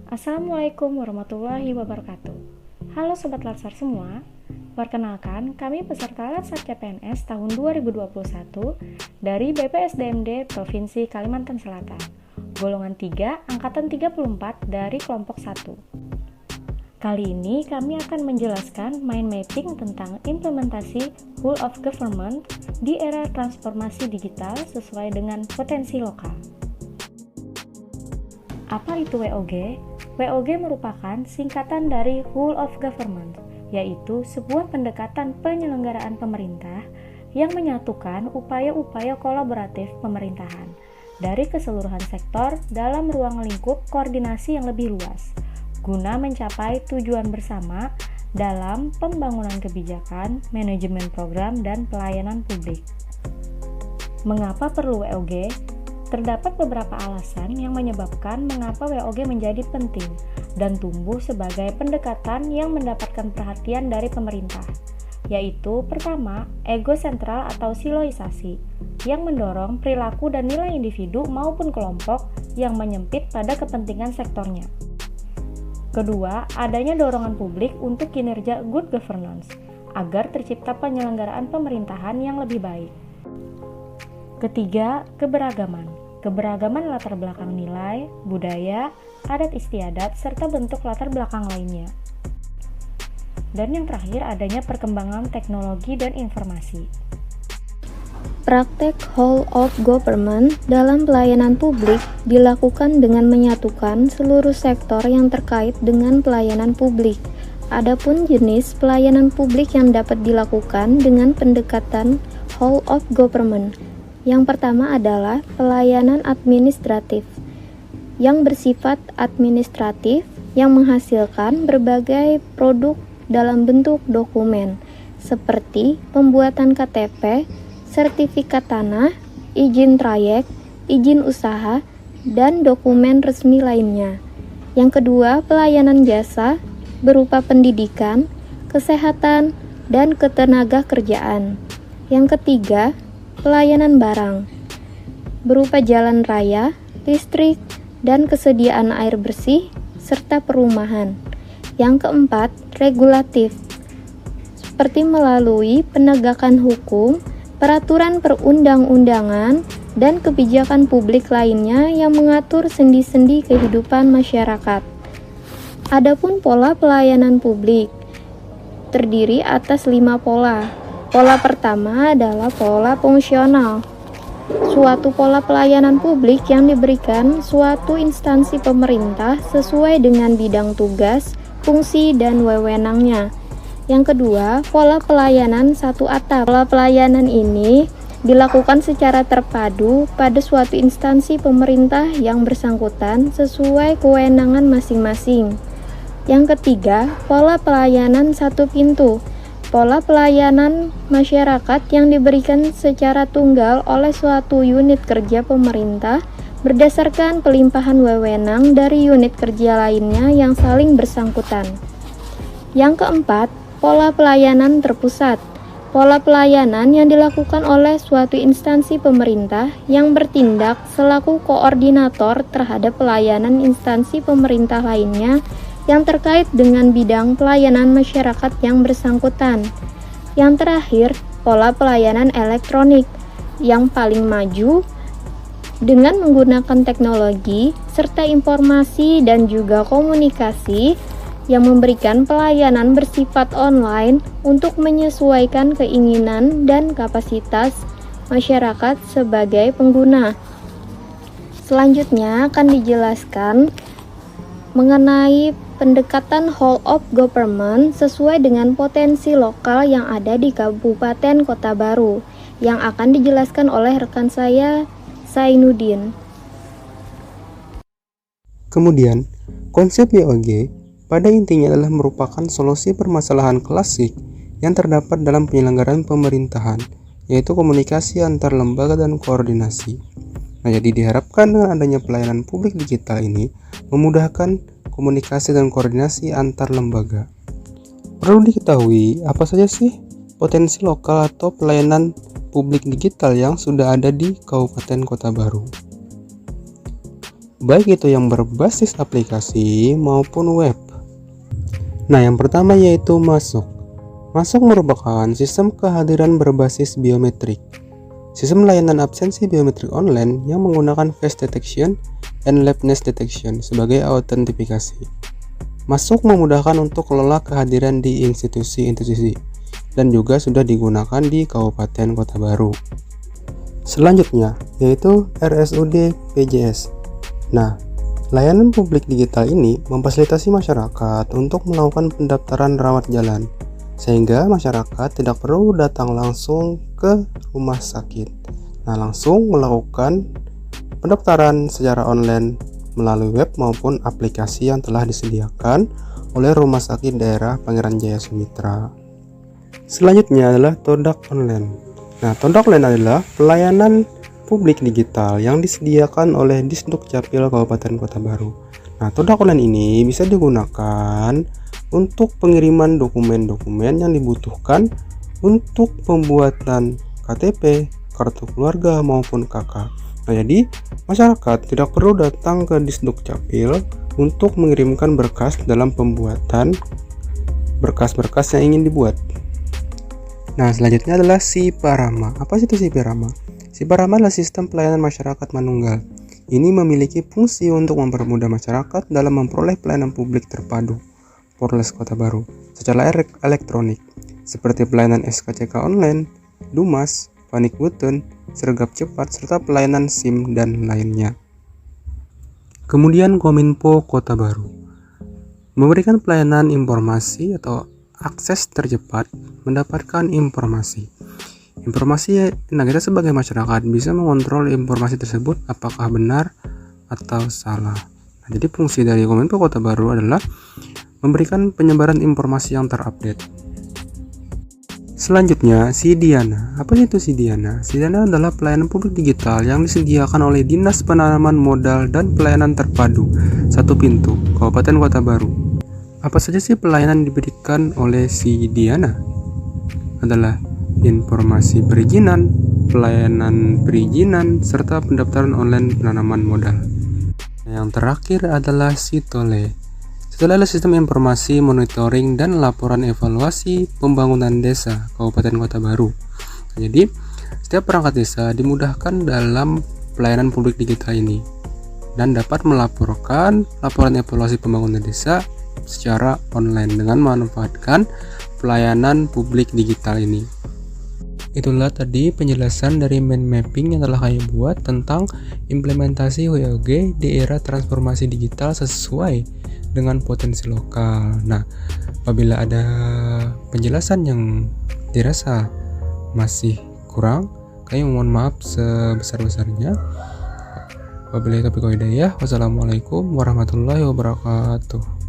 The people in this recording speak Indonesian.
Assalamualaikum warahmatullahi wabarakatuh. Halo Sobat Latsar semua, perkenalkan kami peserta Latsar CPNS tahun 2021 dari BPSDMD Provinsi Kalimantan Selatan, golongan 3, angkatan 34 dari kelompok 1. Kali ini kami akan menjelaskan mind mapping tentang implementasi Whole of Government di era transformasi digital sesuai dengan potensi lokal. Apa itu WOG? WOG merupakan singkatan dari Whole of Government, yaitu sebuah pendekatan penyelenggaraan pemerintah yang menyatukan upaya-upaya kolaboratif pemerintahan dari keseluruhan sektor dalam ruang lingkup koordinasi yang lebih luas, guna mencapai tujuan bersama dalam pembangunan kebijakan, manajemen program, dan pelayanan publik. Mengapa perlu WOG? Terdapat beberapa alasan yang menyebabkan mengapa WOG menjadi penting dan tumbuh sebagai pendekatan yang mendapatkan perhatian dari pemerintah, yaitu pertama, ego sentral atau siloisasi, yang mendorong perilaku dan nilai individu maupun kelompok yang menyempit pada kepentingan sektornya. Kedua, adanya dorongan publik untuk kinerja good governance, agar tercipta penyelenggaraan pemerintahan yang lebih baik. Ketiga, keberagaman. Keberagaman latar belakang nilai, budaya, adat istiadat, serta bentuk latar belakang lainnya. Dan yang terakhir, adanya perkembangan teknologi dan informasi. Praktek whole of government dalam pelayanan publik dilakukan dengan menyatukan seluruh sektor yang terkait dengan pelayanan publik. Adapun jenis pelayanan publik yang dapat dilakukan dengan pendekatan whole of government. Yang pertama adalah pelayanan administratif yang bersifat administratif yang menghasilkan berbagai produk dalam bentuk dokumen seperti pembuatan KTP, sertifikat tanah, izin trayek, izin usaha, dan dokumen resmi lainnya. Yang kedua, pelayanan jasa berupa pendidikan, kesehatan, dan ketenagakerjaan. Yang ketiga, pelayanan barang berupa jalan raya, listrik, dan kesediaan air bersih, serta perumahan. Yang keempat, regulatif, seperti melalui penegakan hukum, peraturan perundang-undangan, dan kebijakan publik lainnya yang mengatur sendi-sendi kehidupan masyarakat. Adapun pola pelayanan publik terdiri atas 5 pola. Pola pertama adalah pola fungsional, suatu pola pelayanan publik yang diberikan suatu instansi pemerintah sesuai dengan bidang tugas, fungsi, dan wewenangnya. Yang kedua, pola pelayanan satu atap. Pola pelayanan ini dilakukan secara terpadu pada suatu instansi pemerintah yang bersangkutan sesuai kewenangan masing-masing. Yang ketiga, pola pelayanan satu pintu. Pola pelayanan masyarakat yang diberikan secara tunggal oleh suatu unit kerja pemerintah berdasarkan pelimpahan wewenang dari unit kerja lainnya yang saling bersangkutan. Yang keempat, pola pelayanan terpusat. Pola pelayanan yang dilakukan oleh suatu instansi pemerintah yang bertindak selaku koordinator terhadap pelayanan instansi pemerintah lainnya yang terkait dengan bidang pelayanan masyarakat yang bersangkutan. Yang terakhir, pola pelayanan elektronik yang paling maju dengan menggunakan teknologi serta informasi dan juga komunikasi yang memberikan pelayanan bersifat online untuk menyesuaikan keinginan dan kapasitas masyarakat sebagai pengguna. Selanjutnya akan dijelaskan mengenai pendekatan whole of government sesuai dengan potensi lokal yang ada di Kabupaten Kota Baru yang akan dijelaskan oleh rekan saya, Zainuddin. Kemudian, konsep WOG pada intinya adalah merupakan solusi permasalahan klasik yang terdapat dalam penyelenggaraan pemerintahan, yaitu komunikasi antar lembaga dan koordinasi. Nah, jadi diharapkan dengan adanya pelayanan publik digital ini memudahkan komunikasi dan koordinasi antar lembaga. Perlu diketahui apa saja sih potensi lokal atau pelayanan publik digital yang sudah ada di Kabupaten Kota Baru. baik itu yang berbasis aplikasi maupun web. Nah, yang pertama yaitu masuk. Masuk merupakan sistem kehadiran berbasis biometrik. Sistem layanan absensi biometrik online yang menggunakan face detection and liveness detection sebagai autentifikasi. Masuk memudahkan untuk kelola kehadiran di institusi-institusi dan juga sudah digunakan di Kabupaten Kota Baru. Selanjutnya yaitu RSUD PJS. Nah, layanan publik digital ini memfasilitasi masyarakat untuk melakukan pendaftaran rawat jalan, sehingga masyarakat tidak perlu datang langsung ke rumah sakit. Nah, langsung melakukan pendaftaran secara online melalui web maupun aplikasi yang telah disediakan oleh Rumah Sakit Daerah Pangeran Jaya Sumitra. Selanjutnya adalah Todak Online. Nah, Todak Online adalah pelayanan publik digital yang disediakan oleh Disduk Capil Kabupaten Kota Baru. Nah, Todak Online ini bisa digunakan untuk pengiriman dokumen-dokumen yang dibutuhkan untuk pembuatan KTP, kartu keluarga maupun KK. Nah, jadi masyarakat tidak perlu datang ke Disduk Capil untuk mengirimkan berkas dalam pembuatan berkas-berkas yang ingin dibuat. Nah, selanjutnya adalah Siparama. Apa sih itu Siparama? Siparama adalah sistem pelayanan masyarakat manunggal. Ini memiliki fungsi untuk mempermudah masyarakat dalam memperoleh pelayanan publik terpadu Polres Kota Baru secara elektronik, seperti pelayanan SKCK online, Dumas, Panik Button, Sergap Cepat, serta pelayanan SIM dan lainnya. Kemudian Kominfo Kota Baru memberikan pelayanan informasi atau akses tercepat mendapatkan informasi. Nah, kita sebagai masyarakat bisa mengontrol informasi tersebut apakah benar atau salah. Nah, jadi fungsi dari Kominfo Kota Baru adalah memberikan penyebaran informasi yang terupdate. Selanjutnya, Sidiana. Apa itu Sidiana? Sidiana adalah pelayanan publik digital yang disediakan oleh Dinas Penanaman Modal dan Pelayanan Terpadu Satu Pintu, Kabupaten Kota Baru. Apa saja sih pelayanan diberikan oleh Sidiana? Adalah informasi perizinan, pelayanan perizinan, serta pendaftaran online penanaman modal. Yang terakhir adalah Sitole. Sitole adalah sistem informasi, monitoring, dan laporan evaluasi pembangunan desa Kabupaten Kota Baru. Jadi, setiap perangkat desa dimudahkan dalam pelayanan publik digital ini dan dapat melaporkan laporan evaluasi pembangunan desa secara online dengan memanfaatkan pelayanan publik digital ini. Itulah tadi penjelasan dari mind mapping yang telah kami buat tentang implementasi WOG di era transformasi digital sesuai dengan potensi lokal. Nah, apabila ada penjelasan yang dirasa masih kurang, kami mohon maaf sebesar-besarnya. Wabillahi taufiq wal hidayah. Wassalamualaikum warahmatullahi wabarakatuh.